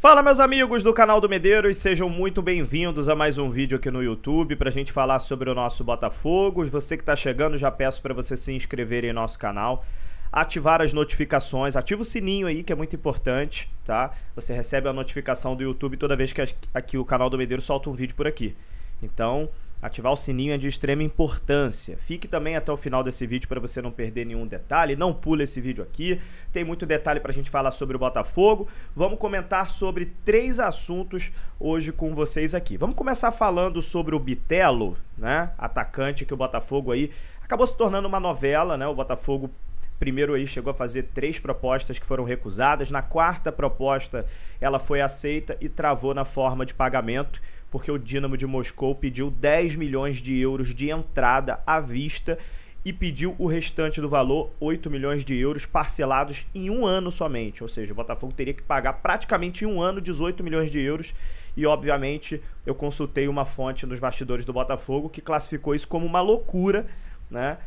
Fala, meus amigos do canal do Medeiros, sejam muito bem-vindos a mais um vídeo aqui no YouTube pra gente falar sobre o nosso Botafogo. Você que tá chegando, já peço para você se inscrever em nosso canal, ativar as notificações, ativa o sininho aí que é muito importante, tá? Você recebe a notificação do YouTube toda vez que aqui o canal do Medeiros solta um vídeo por aqui. Então, ativar o sininho é de extrema importância. Fique também até o final desse vídeo para você não perder nenhum detalhe. Não pule esse vídeo aqui. Tem muito detalhe para a gente falar sobre o Botafogo. Vamos comentar sobre 3 assuntos hoje com vocês aqui. Vamos começar falando sobre o Bitelo, né? Atacante que o Botafogo aí acabou se tornando uma novela, né? O Botafogo primeiro aí chegou a fazer 3 propostas que foram recusadas. Na 4ª proposta ela foi aceita e travou na forma de pagamento, porque o Dínamo de Moscou pediu 10 milhões de euros de entrada à vista e pediu o restante do valor, 8 milhões de euros, parcelados em um ano somente. Ou seja, o Botafogo teria que pagar praticamente em um ano 18 milhões de euros. E, obviamente, eu consultei uma fonte nos bastidores do Botafogo que classificou isso como uma loucura, né?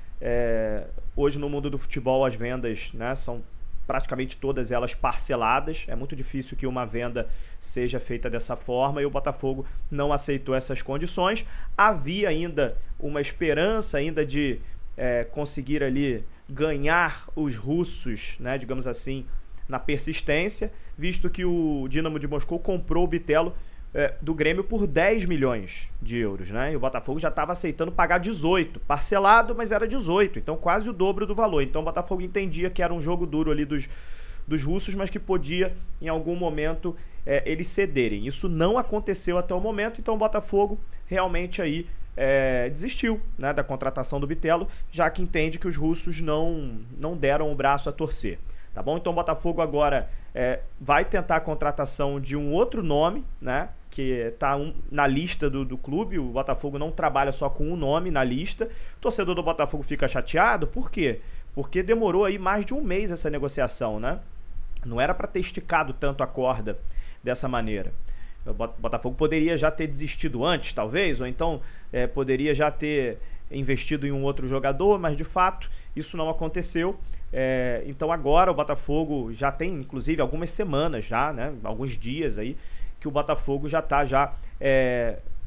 Hoje, no mundo do futebol, as vendas, né, são praticamente todas elas parceladas. É muito difícil que uma venda seja feita dessa forma e o Botafogo não aceitou essas condições. Havia ainda uma esperança ainda de conseguir ali ganhar os russos, né, digamos assim, na persistência, visto que o Dínamo de Moscou comprou o Bitelo do Grêmio por 10 milhões de euros, né? E o Botafogo já estava aceitando pagar 18, parcelado, mas era 18, então quase o dobro do valor. Então o Botafogo entendia que era um jogo duro ali dos russos, mas que podia, em algum momento, eles cederem. Isso não aconteceu até o momento, então o Botafogo realmente aí desistiu, né, da contratação do Bitelo, já que entende que os russos não deram o braço a torcer. Tá bom? Então o Botafogo agora vai tentar a contratação de um outro nome, né? Que está na lista do clube. O Botafogo não trabalha só com um nome na lista. O torcedor do Botafogo fica chateado. Por quê? Porque demorou aí mais de um mês essa negociação, né? Não era para ter esticado tanto a corda dessa maneira. O Botafogo poderia já ter desistido antes, talvez, ou então poderia já ter investido em um outro jogador, mas de fato isso não aconteceu. Então agora o Botafogo já tem, inclusive, algumas semanas já, né, alguns dias aí, que o Botafogo já está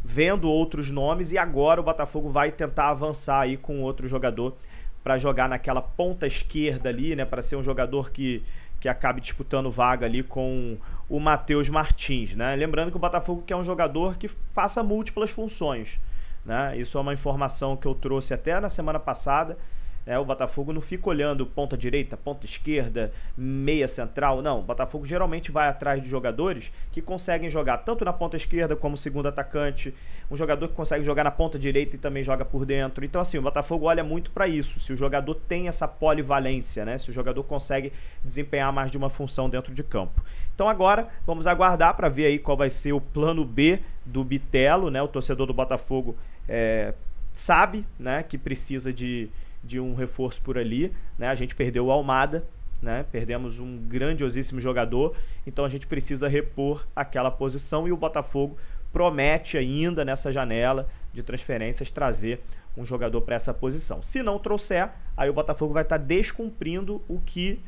vendo outros nomes e agora o Botafogo vai tentar avançar aí com outro jogador para jogar naquela ponta esquerda ali, né, para ser um jogador que acabe disputando vaga ali com o Matheus Martins, né? Lembrando que o Botafogo quer um jogador que faça múltiplas funções, né? Isso é uma informação que eu trouxe até na semana passada. O Botafogo não fica olhando ponta direita, ponta esquerda, meia central, não. O Botafogo geralmente vai atrás de jogadores que conseguem jogar tanto na ponta esquerda como segundo atacante, um jogador que consegue jogar na ponta direita e também joga por dentro. Então assim, o Botafogo olha muito para isso, se o jogador tem essa polivalência, né? Se o jogador consegue desempenhar mais de uma função dentro de campo. Então agora vamos aguardar para ver aí qual vai ser o plano B do Bitelo, né? O torcedor do Botafogo sabe, né, que precisa de um reforço por ali, né? A gente perdeu o Almada, né? Perdemos um grandiosíssimo jogador, então a gente precisa repor aquela posição e o Botafogo promete ainda nessa janela de transferências trazer um jogador para essa posição. Se não trouxer, aí o Botafogo vai estar descumprindo o que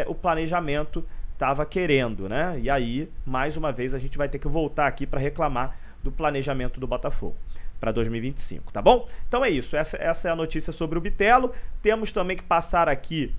o planejamento estava querendo, né? E aí, mais uma vez, a gente vai ter que voltar aqui para reclamar do planejamento do Botafogo para 2025, tá bom? Então é isso, essa é a notícia sobre o Bitelo. Temos também que passar aqui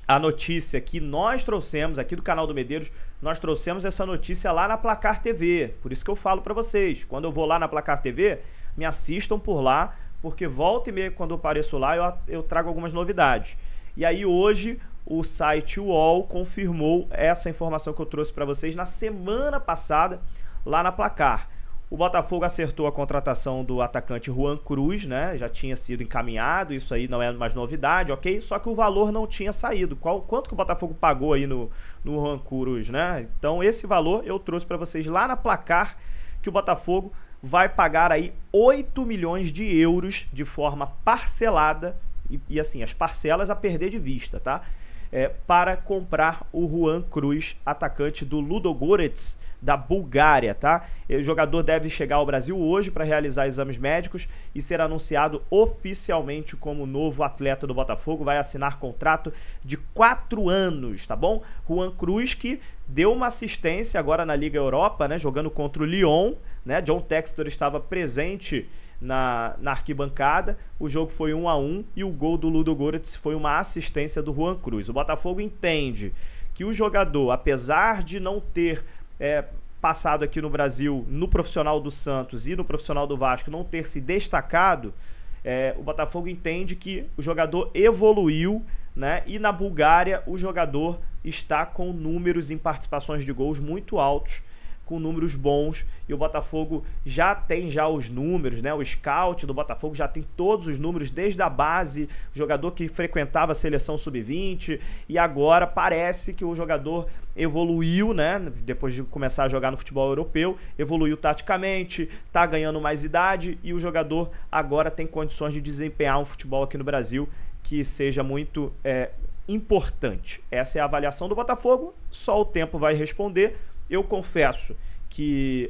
a notícia que nós trouxemos aqui do canal do Medeiros. Nós trouxemos essa notícia lá na Placar TV, por isso que eu falo para vocês, quando eu vou lá na Placar TV, me assistam por lá, porque volta e meia quando eu apareço lá eu trago algumas novidades. E aí hoje o site UOL confirmou essa informação que eu trouxe para vocês na semana passada lá na Placar. O Botafogo acertou a contratação do atacante Juan Cruz, né? Já tinha sido encaminhado, isso aí não é mais novidade, ok? Só que o valor não tinha saído. Quanto que o Botafogo pagou aí no Juan Cruz, né? Então esse valor eu trouxe para vocês lá na Placar, que o Botafogo vai pagar aí 8 milhões de euros de forma parcelada e assim, as parcelas a perder de vista, tá? para comprar o Juan Cruz, atacante do Ludogorets, da Bulgária, tá? O jogador deve chegar ao Brasil hoje para realizar exames médicos e ser anunciado oficialmente como novo atleta do Botafogo. Vai assinar contrato de 4 anos, tá bom? Juan Cruz, que deu uma assistência agora na Liga Europa, né? Jogando contra o Lyon, né? John Textor estava presente na arquibancada. O jogo foi 1-1 e o gol do Ludogorets foi uma assistência do Juan Cruz. O Botafogo entende que o jogador, apesar de não ter passado aqui no Brasil, no profissional do Santos e no profissional do Vasco, não ter se destacado, o Botafogo entende que o jogador evoluiu, né? E na Bulgária o jogador está com números em participações de gols muito altos, com números bons, e o Botafogo já tem os números, né? O scout do Botafogo já tem todos os números desde a base, jogador que frequentava a seleção sub-20, e agora parece que o jogador evoluiu, né? Depois de começar a jogar no futebol europeu, evoluiu taticamente, tá ganhando mais idade, e o jogador agora tem condições de desempenhar um futebol aqui no Brasil que seja muito importante. Essa é a avaliação do Botafogo, só o tempo vai responder. Eu confesso que,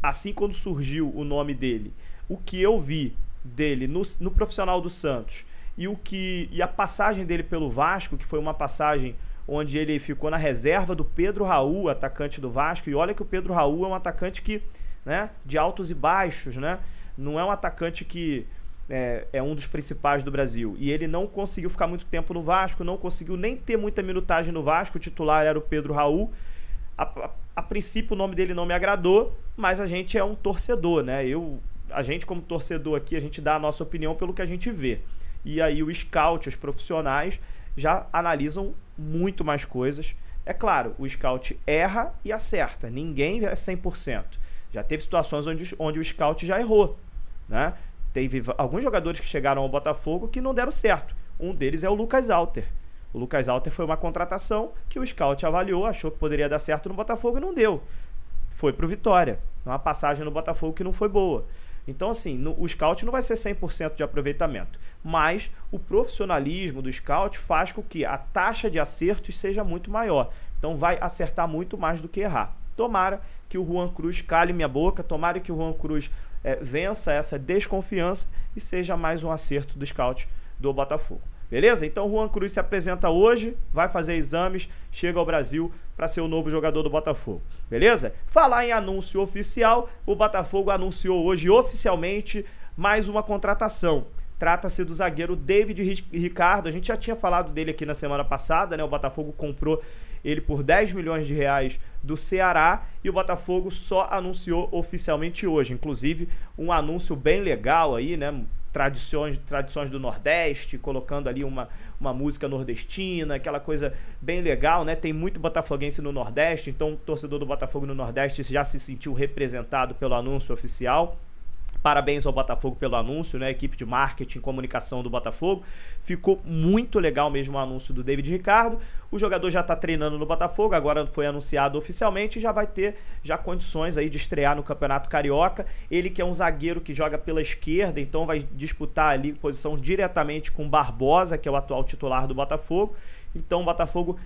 assim quando surgiu o nome dele, o que eu vi dele no profissional do Santos e a passagem dele pelo Vasco, que foi uma passagem onde ele ficou na reserva do Pedro Raul, atacante do Vasco, e olha que o Pedro Raul é um atacante que, né, de altos e baixos, né, não é um atacante que é um dos principais do Brasil, e ele não conseguiu ficar muito tempo no Vasco, não conseguiu nem ter muita minutagem no Vasco. O titular era o Pedro Raul. A princípio o nome dele não me agradou, mas a gente é um torcedor, né? A gente como torcedor aqui, a gente dá a nossa opinião pelo que a gente vê. E aí o scout, os profissionais já analisam muito mais coisas. É claro, o scout erra e acerta, ninguém é 100%. Já teve situações onde o scout já errou, né? Teve alguns jogadores que chegaram ao Botafogo que não deram certo. Um deles é o Lucas Alter. O Lucas Alter foi uma contratação que o scout avaliou, achou que poderia dar certo no Botafogo e não deu. Foi pro Vitória. Uma passagem no Botafogo que não foi boa. Então, assim, o scout não vai ser 100% de aproveitamento. Mas o profissionalismo do scout faz com que a taxa de acertos seja muito maior. Então vai acertar muito mais do que errar. Tomara que o Juan Cruz cale minha boca, tomara que o Juan Cruz vença essa desconfiança e seja mais um acerto do scout do Botafogo. Beleza? Então o Juan Cruz se apresenta hoje, vai fazer exames, chega ao Brasil para ser o novo jogador do Botafogo. Beleza? Falar em anúncio oficial, o Botafogo anunciou hoje oficialmente mais uma contratação. Trata-se do zagueiro David Ricardo. A gente já tinha falado dele aqui na semana passada, né? O Botafogo comprou ele por 10 milhões de reais do Ceará e o Botafogo só anunciou oficialmente hoje. Inclusive, um anúncio bem legal aí, né? Tradições do Nordeste, colocando ali uma música nordestina, aquela coisa bem legal, né? Tem muito botafoguense no Nordeste, então o torcedor do Botafogo no Nordeste já se sentiu representado pelo anúncio oficial. Parabéns ao Botafogo pelo anúncio, né? A equipe de marketing e comunicação do Botafogo. Ficou muito legal mesmo o anúncio do David Ricardo. O jogador já está treinando no Botafogo, agora foi anunciado oficialmente e já vai ter condições aí de estrear no Campeonato Carioca. Ele que é um zagueiro que joga pela esquerda, então vai disputar ali posição diretamente com Barbosa, que é o atual titular do Botafogo. Então o Botafogo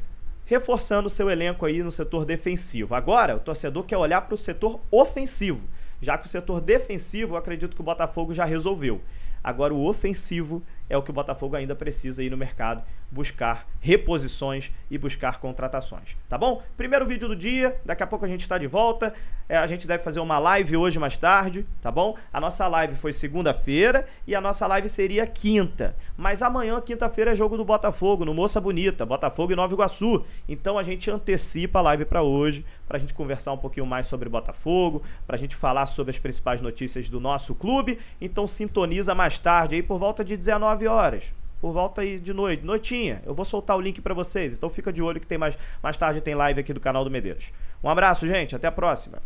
reforçando o seu elenco aí no setor defensivo. Agora o torcedor quer olhar para o setor ofensivo. Já que o setor defensivo, eu acredito que o Botafogo já resolveu. Agora o ofensivo é o que o Botafogo ainda precisa ir no mercado, buscar reposições e buscar contratações, tá bom? Primeiro vídeo do dia, daqui a pouco a gente está de volta, a gente deve fazer uma live hoje mais tarde, tá bom? A nossa live foi segunda-feira e a nossa live seria quinta, mas amanhã, quinta-feira, é jogo do Botafogo, no Moça Bonita, Botafogo e Nova Iguaçu, então a gente antecipa a live para hoje, pra gente conversar um pouquinho mais sobre Botafogo, pra gente falar sobre as principais notícias do nosso clube, então sintoniza mais tarde aí por volta de 19 horas, por volta aí de noitinha, eu vou soltar o link para vocês, então fica de olho que tem mais tarde tem live aqui do canal do Medeiros. Um abraço, gente, até a próxima.